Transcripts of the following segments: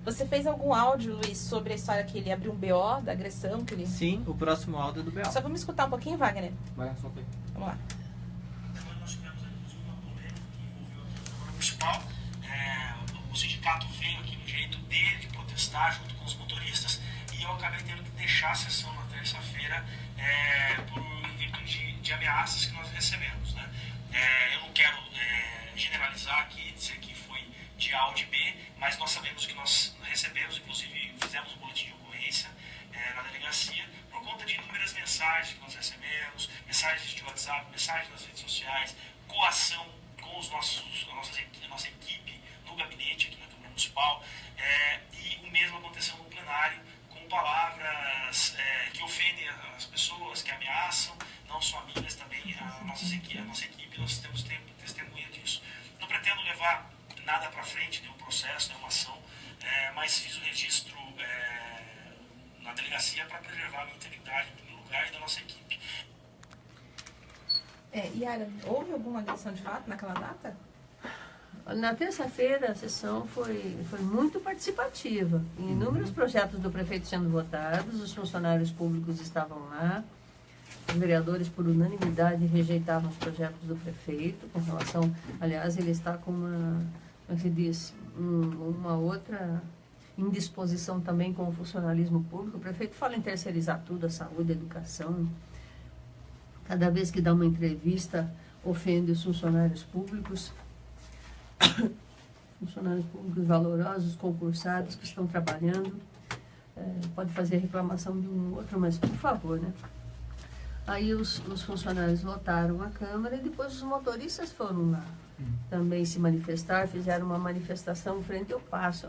Você fez algum áudio, Luiz, sobre a história que ele abriu um BO da agressão? Que ele... Sim, o próximo áudio é do BO. Só vamos escutar um pouquinho, Wagner? Vai, solta aí. Vamos lá. Nós tivemos, inclusive, uma polêmica que envolveu aqui a Câmara Municipal. O sindicato veio aqui no direito dele de protestar junto com os motoristas e eu acabei tendo que deixar a sessão na terça-feira em virtude de ameaças que nós recebemos, né? Eu não quero generalizar aqui, dizer que foi de A ou de B, mas nós sabemos que nós recebemos, inclusive fizemos um boletim de ocorrência na delegacia, por conta de inúmeras mensagens que nós recebemos, mensagens de WhatsApp, mensagens nas redes sociais, coação com a nossa equipe no gabinete aqui na Câmara Municipal, e o mesmo aconteceu no plenário, com palavras que ofendem as pessoas, que ameaçam, não só a mim, mas também a nossa equipe, nós temos testemunha disso. Não pretendo levar nada para frente, nenhum processo, nenhuma ação, mas fiz o registro na delegacia para preservar a minha integridade em primeiro lugar e da nossa equipe. Yara, houve alguma agressão de fato naquela data? Na terça-feira, a sessão foi muito participativa. Inúmeros projetos do prefeito sendo votados, os funcionários públicos estavam lá, os vereadores, por unanimidade, rejeitavam os projetos do prefeito, com relação... Aliás, ele está com uma, como se diz, uma outra indisposição também com o funcionalismo público. O prefeito fala em terceirizar tudo, a saúde, a educação. Cada vez que dá uma entrevista, ofende os funcionários públicos. Funcionários públicos valorosos, concursados, que estão trabalhando. Pode fazer reclamação de um outro, mas por favor, né? Aí os funcionários lotaram a Câmara e depois os motoristas foram lá também se manifestar, fizeram uma manifestação frente ao Paço.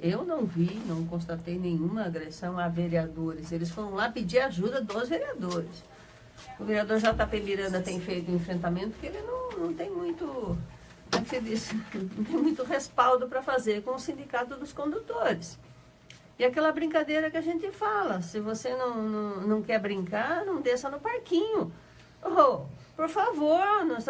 Eu não vi, não constatei nenhuma agressão a vereadores. Eles foram lá pedir ajuda dos vereadores. O vereador JP Miranda tem feito um enfrentamento que ele não tem muito, como é que se diz? Não tem muito respaldo para fazer com o Sindicato dos Condutores. E aquela brincadeira que a gente fala, se você não quer brincar, não desça no parquinho. Por favor, nós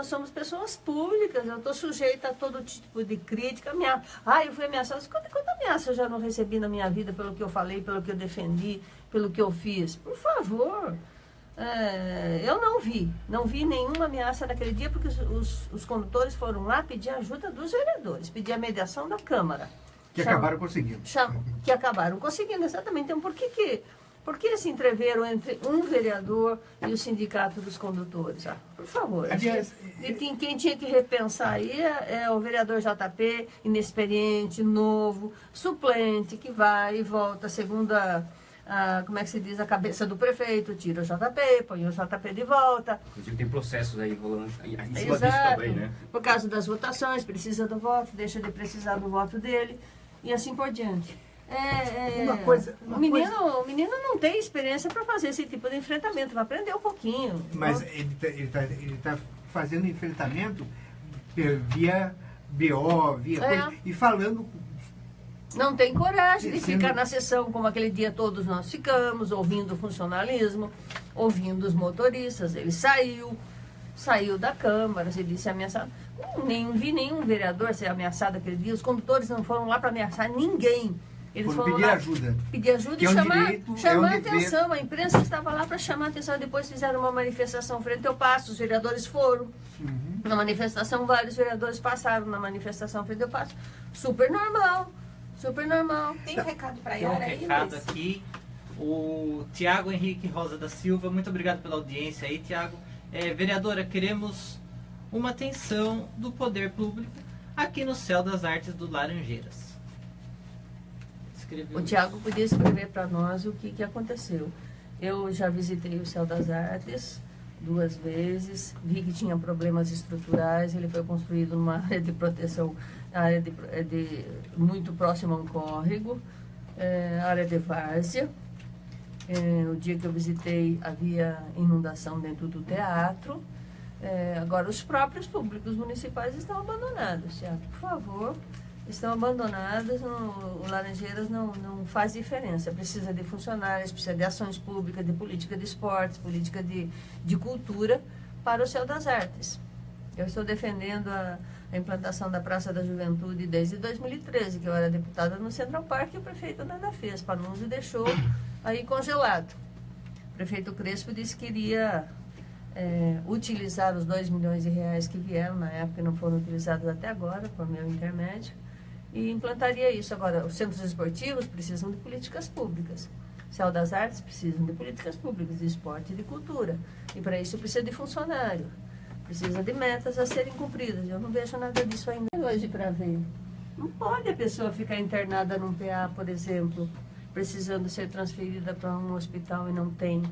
somos pessoas públicas, eu estou sujeita a todo tipo de crítica, eu fui ameaçada. Quanta ameaça eu já não recebi na minha vida pelo que eu falei, pelo que eu defendi, pelo que eu fiz? Por favor. Eu não vi nenhuma ameaça naquele dia, porque os condutores foram lá pedir ajuda dos vereadores, pedir a mediação da Câmara. Acabaram conseguindo. Que acabaram conseguindo, exatamente. Então, por que esse entreveiro entre um vereador e o Sindicato dos Condutores? Por favor. Aliás, quem tinha que repensar aí é o vereador JP, inexperiente, novo, suplente, que vai e volta segundo como é que se diz, a cabeça do prefeito, tira o JP, põe o JP de volta. Inclusive tem processos aí rolando em cima disso Exato. também, né? Por causa das votações, precisa do voto, deixa de precisar do voto dele, e assim por diante. O menino não tem experiência para fazer esse tipo de enfrentamento, vai aprender um pouquinho. Mas ele tá fazendo enfrentamento via BO, via coisa, e falando... Não tem coragem de ficar na sessão como aquele dia todos nós ficamos, ouvindo o funcionalismo, ouvindo os motoristas. Ele saiu da Câmara, se disse ameaçado. Não vi nenhum vereador ser ameaçado aquele dia. Os condutores não foram lá para ameaçar ninguém. Eles foram pedir lá ajuda. Pedir ajuda que e chamar a atenção. A imprensa estava lá para chamar a atenção. Depois fizeram uma manifestação frente ao Paço. Os vereadores foram. Na manifestação, vários vereadores passaram na manifestação frente ao Paço. Super normal. Tem um recado para Tem um Yara aí, recado Luiz? aqui. O Tiago Henrique Rosa da Silva, muito obrigado pela audiência aí, Tiago. Vereadora, queremos uma atenção do poder público aqui no Céu das Artes do Laranjeiras. O Tiago podia escrever para nós o que aconteceu. Eu já visitei o Céu das Artes 2 vezes, vi que tinha problemas estruturais, ele foi construído numa área de proteção, área muito próxima a um córrego, área de várzea. O dia que eu visitei havia inundação dentro do teatro. Agora, os próprios públicos municipais estão abandonados, Tiago, por favor. Estão abandonadas, o Laranjeiras não faz diferença. Precisa de funcionários, precisa de ações públicas, de política de esportes, política de cultura para o Céu das Artes. Eu estou defendendo a implantação da Praça da Juventude desde 2013, que eu era deputada no Central Park, e o prefeito nada fez. Panunzio deixou aí congelado. O prefeito Crespo disse que iria utilizar os 2 milhões de reais que vieram na época e não foram utilizados até agora, por meu intermédio, e implantaria isso. Agora, os centros esportivos precisam de políticas públicas. Céu das Artes precisam de políticas públicas, de esporte e de cultura. E para isso precisa de funcionário. Precisa de metas a serem cumpridas. Eu não vejo nada disso ainda hoje para ver. Não pode a pessoa ficar internada num PA, por exemplo, precisando ser transferida para um hospital e não tem.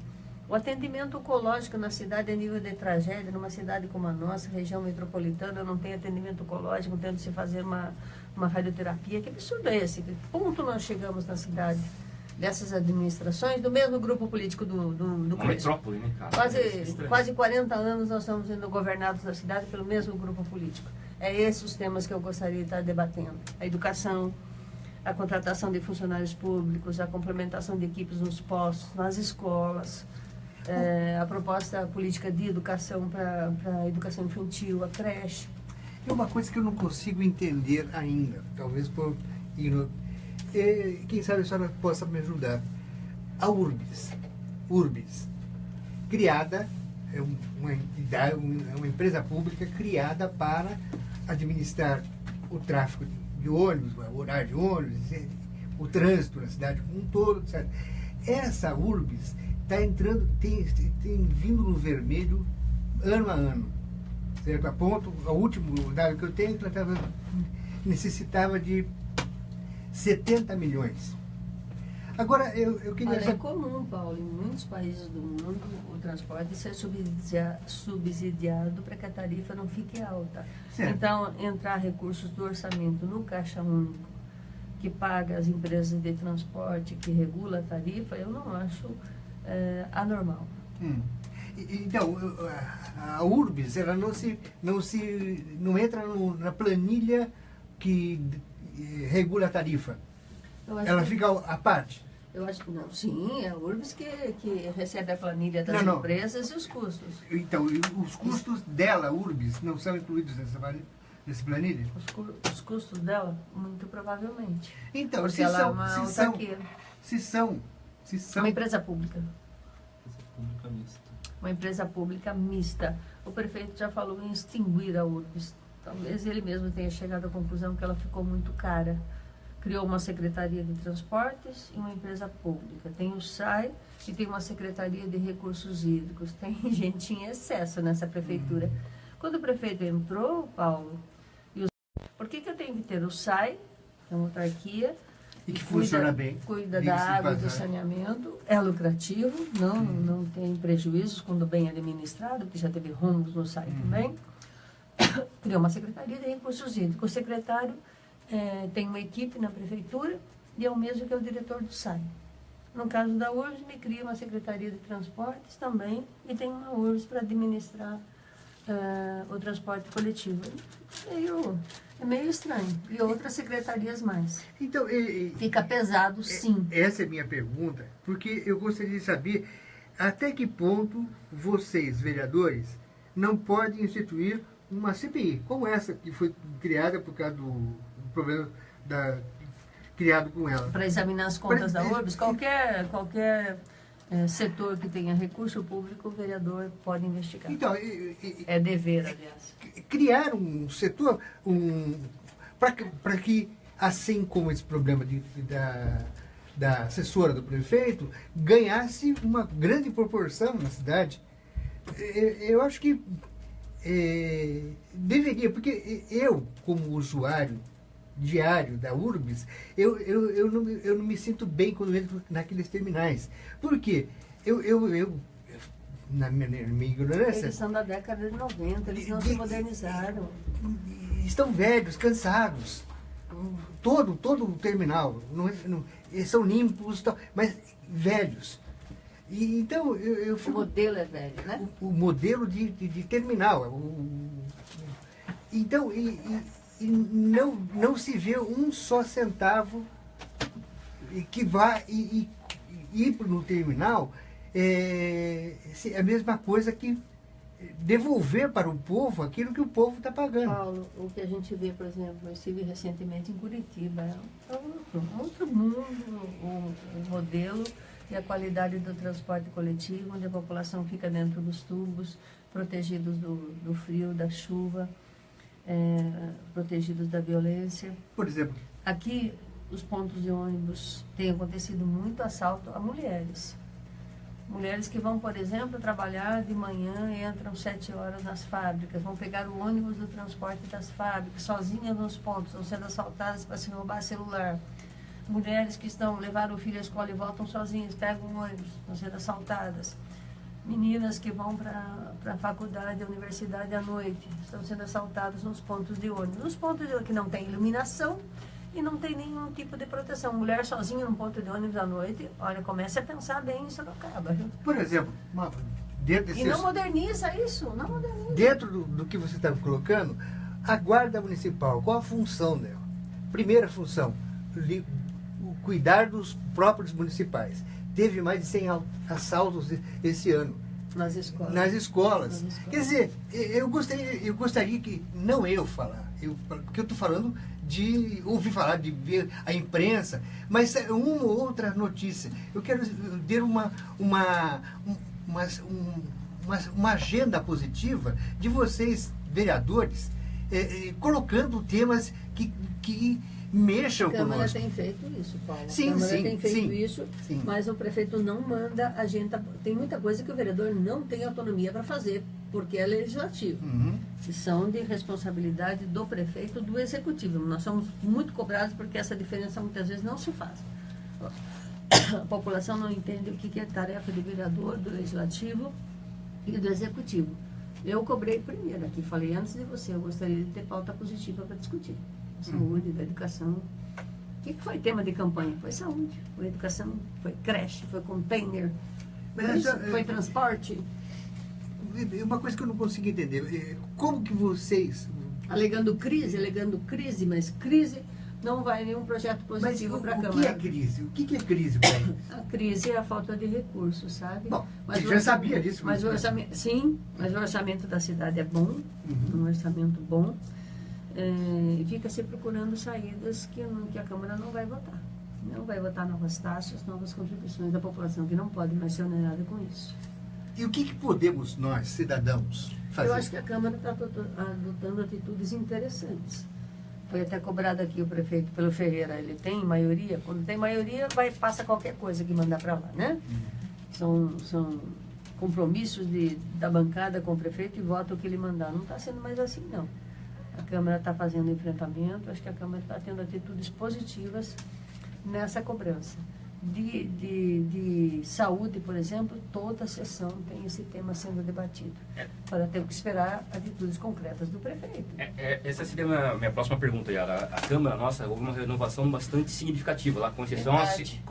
O atendimento oncológico na cidade é nível de tragédia. Numa cidade como a nossa, região metropolitana, não tem atendimento oncológico, tendo de se fazer uma radioterapia. Que absurdo é esse? Que ponto nós chegamos na cidade? Dessas administrações, do mesmo grupo político do Uma Crespo. metrópole, né, cara? Quase 40 anos nós estamos sendo governados na cidade pelo mesmo grupo político. É esses os temas que eu gostaria de estar debatendo. A educação, a contratação de funcionários públicos, a complementação de equipes nos postos, nas escolas, a proposta política de educação para a educação infantil, a creche. É uma coisa que eu não consigo entender ainda, talvez por quem sabe a senhora possa me ajudar. A Urbis, criada, é uma empresa pública criada para administrar o tráfego de ônibus, o horário de ônibus, o trânsito na cidade como um todo, etc. Essa Urbis está entrando, tem vindo no vermelho ano a ano, certo? A ponto, o último dado que eu tenho, ela necessitava de 70 milhões. Agora, eu queria... Olha, é comum, Paulo, em muitos países do mundo, o transporte ser subsidiado para que a tarifa não fique alta. Certo. Então, entrar recursos do orçamento no Caixa Único, que paga as empresas de transporte, que regula a tarifa, eu não acho anormal. Então, a Urbis, ela não entra na planilha que regula a tarifa. Ela fica à parte. Eu acho que não. Sim, é a Urbis que recebe a planilha das empresas e os custos. Então, os custos dela, Urbis, não são incluídos nessa planilha? Os custos dela, muito provavelmente. Então, porque ela é uma autarquia. Se são. Uma empresa pública. Pública mista. Uma empresa pública mista. O prefeito já falou em extinguir a Urbis. Talvez ele mesmo tenha chegado à conclusão que ela ficou muito cara. Criou uma secretaria de transportes e uma empresa pública. Tem o SAI e tem uma secretaria de recursos hídricos. Tem gente em excesso nessa prefeitura. Quando o prefeito entrou, Paulo, por que eu tenho que ter o SAI, que é uma autarquia, e que funciona bem, cuida da água e do saneamento, é lucrativo, não tem prejuízos quando bem administrado, porque já teve rombos no SAI também. Criou uma secretaria de recursos hídricos. O secretário tem uma equipe na prefeitura e é o mesmo que é o diretor do SAI. No caso da URBS, me cria uma secretaria de transportes também e tem uma URBS para administrar o transporte coletivo. É meio estranho. E outras secretarias mais. Então, fica pesado, sim. Essa é a minha pergunta, porque eu gostaria de saber até que ponto vocês, vereadores, não podem instituir uma CPI, como essa que foi criada por causa do problema criado com ela. Para examinar as contas da URBS, qualquer setor que tenha recurso público, o vereador pode investigar. Então, é dever, aliás. Criar um setor para que, assim como esse problema da assessora do prefeito, ganhasse uma grande proporção na cidade. Eu acho que deveria, porque eu, como usuário diário da URBS, eu não me sinto bem quando entro naqueles terminais. Por quê? Eu na minha ignorância... Eles são da década de 90, eles não se modernizaram. Estão velhos, cansados. Todo o terminal. São limpos, mas velhos. E, então, eu fico... O modelo é velho, né? O modelo de terminal. Então, não se vê um só centavo que vá ir no terminal. É a mesma coisa que devolver para o povo aquilo que o povo está pagando. Paulo, o que a gente vê, por exemplo, eu estive recentemente em Curitiba, é outro mundo, o modelo e a qualidade do transporte coletivo, onde a população fica dentro dos tubos, protegidos do frio, da chuva, protegidos da violência. Por exemplo, Aqui, os pontos de ônibus, tem acontecido muito assalto a mulheres. Mulheres que vão, por exemplo, trabalhar de manhã, entram 7 horas nas fábricas, vão pegar o ônibus do transporte das fábricas, sozinhas nos pontos, estão sendo assaltadas para se roubar celular. Mulheres que levaram o filho à escola e voltam sozinhas, pegam o ônibus, estão sendo assaltadas. Meninas que vão para a faculdade, a universidade à noite, estão sendo assaltadas nos pontos de ônibus. Nos pontos que não tem iluminação e não tem nenhum tipo de proteção. Mulher sozinha num ponto de ônibus à noite, olha, comece a pensar bem em Sorocaba. Viu? por exemplo, dentro E não moderniza isso, não moderniza. dentro do que você está colocando, a Guarda Municipal, qual a função dela? Primeira função, cuidar dos próprios municipais. Teve mais de 100 assaltos esse ano Nas escolas. nas escolas. Nas escolas. Quer dizer, eu gostaria que, não eu falar, porque eu estou falando de ouvir falar, de ver a imprensa, mas uma ou outra notícia. Eu quero ter uma agenda positiva de vocês, vereadores, colocando temas que mexam A Câmara conosco. tem feito isso, Paulo. Sim, a Câmara sim, tem feito sim, isso, sim. mas o prefeito não manda a gente. Tem muita coisa que o vereador não tem autonomia para fazer, porque é legislativo. Uhum. Que são de responsabilidade do prefeito, do executivo. Nós somos muito cobrados porque essa diferença muitas vezes não se faz. A população não entende o que é tarefa do vereador, do legislativo e do executivo. Eu cobrei primeiro aqui, falei antes de você, eu gostaria de ter pauta positiva para discutir. Saúde, da educação. O que foi tema de campanha? Foi saúde, foi educação, foi creche, foi container, Mas foi transporte. Uma coisa que eu não consigo entender, como que vocês... Alegando crise, mas crise não vai nenhum projeto Mas positivo para a o que Câmara. é crise? O que é crise para ele? A crise é a falta de recursos, sabe? Bom, Mas você o já orçamento- sabia disso. Mas o orçamento, sim, mas o orçamento da cidade é bom, um orçamento bom. E fica se procurando saídas que a Câmara não vai votar. Não vai votar novas taxas, novas contribuições da população, que não pode mais ser onerada com isso. E o que podemos nós, cidadãos, fazer? Eu acho que a Câmara está adotando atitudes interessantes. Foi até cobrado aqui o prefeito pelo Ferreira. Ele tem maioria? Quando tem maioria, passa qualquer coisa que mandar para lá, né? São compromissos da bancada com o prefeito e vota o que ele mandar. Não está sendo mais assim, não. A Câmara está fazendo enfrentamento, acho que a Câmara está tendo atitudes positivas nessa cobrança. De saúde, por exemplo, toda a sessão tem esse tema sendo debatido. Para ter que esperar atitudes concretas do prefeito. Essa seria a minha próxima pergunta, Yara. A Câmara nossa houve uma renovação bastante significativa lá, com exceção, Verdade.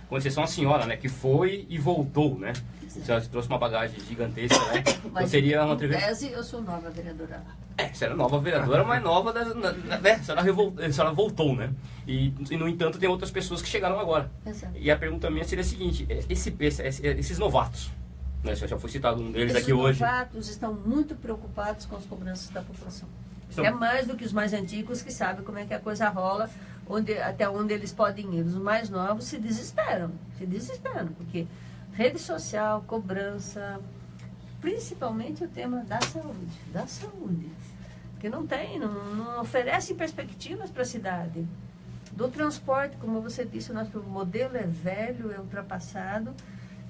com exceção a senhora, né, que foi e voltou, né? Você trouxe uma bagagem gigantesca, né? Então Mas, seria uma em entrevista... tese, eu sou nova vereadora lá. Você era nova vereadora, mas nova, né? A senhora voltou, né? E, no entanto, tem outras pessoas que chegaram agora. Exato. E a pergunta minha seria a seguinte, esses novatos, né? Já foi citado um deles Esses aqui hoje. novatos estão muito preocupados com as cobranças da população. Então- É mais do que os mais antigos que sabem como é que a coisa rola, até onde eles podem ir. Os mais novos se desesperam, porque rede social, cobrança, principalmente o tema da saúde. Porque não oferece perspectivas para a cidade. Do transporte, como você disse, o nosso modelo é velho, é ultrapassado.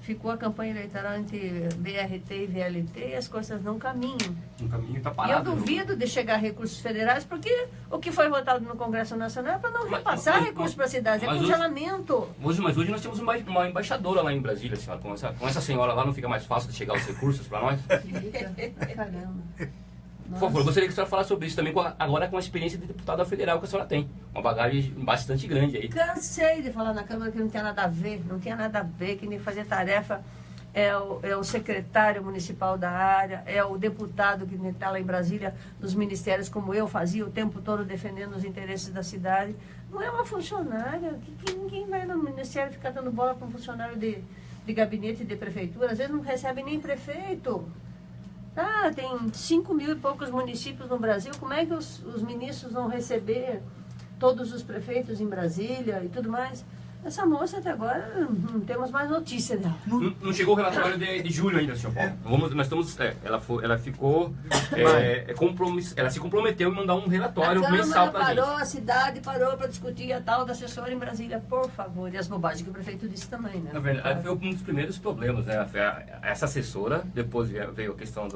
Ficou a campanha eleitoral entre BRT e VLT e as coisas não caminham. Um caminho está E eu parado. duvido de chegar a recursos federais, porque o que foi votado no Congresso Nacional é para não repassar recursos para a cidade, é mas congelamento. Mas hoje nós temos uma embaixadora lá em Brasília, senhora. Com essa senhora lá não fica mais fácil de chegar os recursos para nós? Fica, caramba. Por favor, eu gostaria que a senhora falasse sobre isso também, agora com a experiência de deputada federal que a senhora tem. Uma bagagem bastante grande aí. Cansei de falar na Câmara que não tinha nada a ver, que nem fazer tarefa é o secretário municipal da área, é o deputado que está lá em Brasília, nos ministérios, como eu fazia o tempo todo defendendo os interesses da cidade. Não é uma funcionária, que ninguém vai no ministério ficar dando bola para um funcionário de gabinete de prefeitura, às vezes não recebe nem prefeito. Ah, tem 5 mil e poucos municípios no Brasil, como é que os ministros vão receber todos os prefeitos em Brasília e tudo mais? Essa moça até agora não temos mais notícia dela. Não chegou o relatório de julho ainda, senhor Paulo. Nós estamos, ela ficou, ela se comprometeu em mandar um relatório mensal para a gente. A cidade parou para discutir a tal da assessora em Brasília, por favor. E as bobagens que o prefeito disse também, né? Na verdade, foi um dos primeiros problemas, né? Essa assessora, depois veio a questão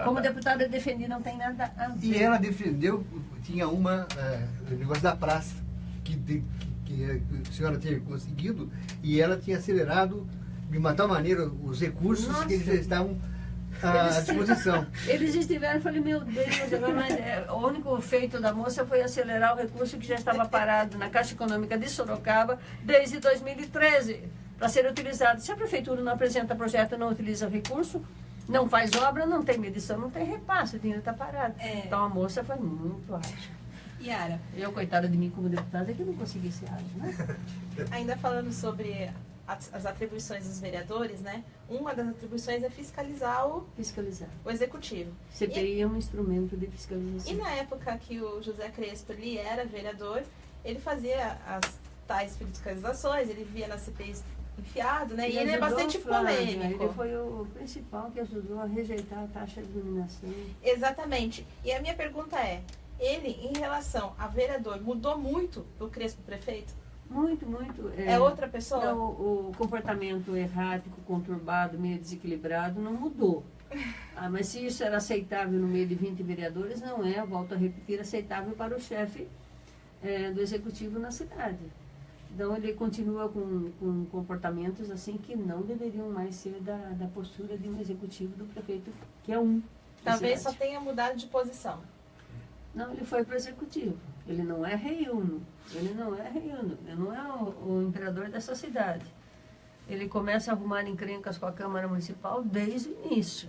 Como deputada defendi, não tem nada a ver. E ela defendeu, tinha o negócio da praça, que a senhora tinha conseguido, e ela tinha acelerado de uma tal maneira os recursos que eles já estavam à disposição. Eles estiveram, eu falei, meu Deus, agora, mas o único feito da moça foi acelerar o recurso que já estava parado na Caixa Econômica de Sorocaba desde 2013, para ser utilizado. Se a prefeitura não apresenta projeto, não utiliza recurso, não faz obra, não tem medição, não tem repasse, o dinheiro está parado. Então a moça foi muito ágil. Yara, Eu, coitada de mim como deputada, é que não consegui ser ágil, né? ainda falando sobre as atribuições dos vereadores, né? Uma das atribuições é fiscalizar Fiscalizar. o executivo. CPI é um instrumento de E fiscalização. na época que o José Crespo ele era vereador, ele fazia as tais fiscalizações, ele via nas CPIs enfiado, né? E ele é ajudou, bastante Flávia, polêmico. Ele foi o principal que ajudou a rejeitar a taxa de iluminação. Exatamente. E a minha pergunta é, ele, em relação a vereador, mudou muito do Crespo prefeito? Muito, muito. É outra pessoa? Não, o comportamento errático, conturbado, meio desequilibrado não mudou. Mas se isso era aceitável no meio de 20 vereadores, não é, volto a repetir, aceitável para o chefe do executivo na cidade. Então ele continua com comportamentos assim que não deveriam mais ser da postura de um executivo do prefeito, que é um. Talvez só tenha mudado de posição. Não, ele foi para o executivo. Ele não é rei Uno. Ele não é o imperador dessa cidade. Ele começa a arrumar encrencas com a Câmara Municipal desde o início,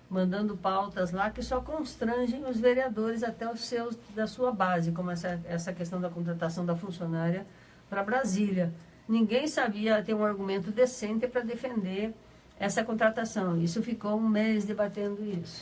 mandando pautas lá que só constrangem os vereadores até os seus da sua base, como essa questão da contratação da funcionária para Brasília. Ninguém sabia ter um argumento decente para defender essa contratação. Isso ficou um mês debatendo isso.